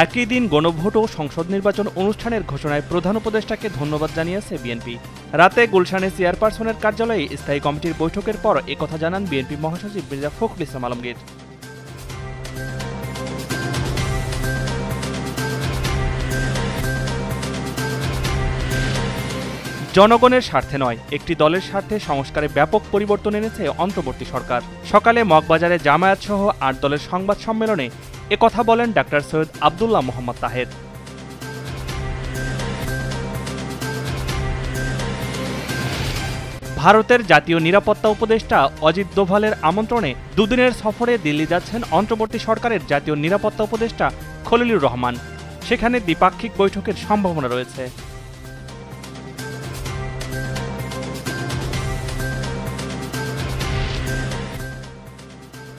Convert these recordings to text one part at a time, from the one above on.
একই দিন গণভোট ও সংসদ নির্বাচন অনুষ্ঠানের ঘোষণায় প্রধান উপদেষ্টাকে ধন্যবাদ জানিয়েছে বিএনপি। রাতে গুলশানে চেয়ারপারসনের কার্যালয়ে স্থায়ী কমিটির বৈঠকের পর একথা জানান বিএনপি মহাসচিব মির্জা ফখরুল ইসলাম আলমগীর। জনগণের স্বার্থে নয়, একটি দলের স্বার্থে সংস্কারে ব্যাপক পরিবর্তন এনেছে অন্তর্বর্তী সরকার। সকালে মগবাজারে জামায়াত সহ ৮ দলের সংবাদ সম্মেলনে একথা বলেন ডাক্তার সৈয়দ আব্দুল্লাহ মোহাম্মদ তাহের। ভারতের জাতীয় নিরাপত্তা উপদেষ্টা অজিত দোভালের আমন্ত্রণে দুদিনের সফরে দিল্লি যাচ্ছেন অন্তর্বর্তী সরকারের জাতীয় নিরাপত্তা উপদেষ্টা খলিলুর রহমান। সেখানে দ্বিপাক্ষিক বৈঠকের সম্ভাবনা রয়েছে।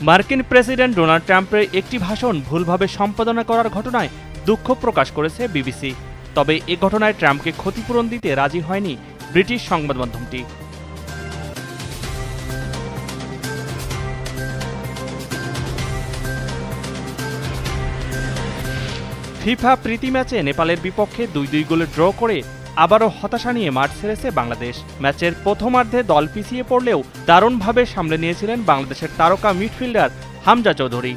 মার্কিন প্রেসিডেন্ট ডোনাল্ড ট্রাম্পের একটি ভাষণ ভুলভাবে সম্পাদনা করার ঘটনায় দুঃখ প্রকাশ করেছে বিবিসি। তবে এ ঘটনায় ট্রাম্পকে ক্ষতিপূরণ দিতে রাজি হয়নি ব্রিটিশ সংবাদ মাধ্যমটি। ফিফা প্রীতি ম্যাচে নেপালের বিপক্ষে ২-২ গোলে ড্র করে আবারও হতাশা নিয়ে মাঠ ছেড়েছে বাংলাদেশ। ম্যাচের প্রথমার্ধে দল পিছিয়ে পড়লেও দারুণভাবে সামলে নিয়েছিলেন বাংলাদেশের তারকা মিডফিল্ডার হামজা চৌধুরী।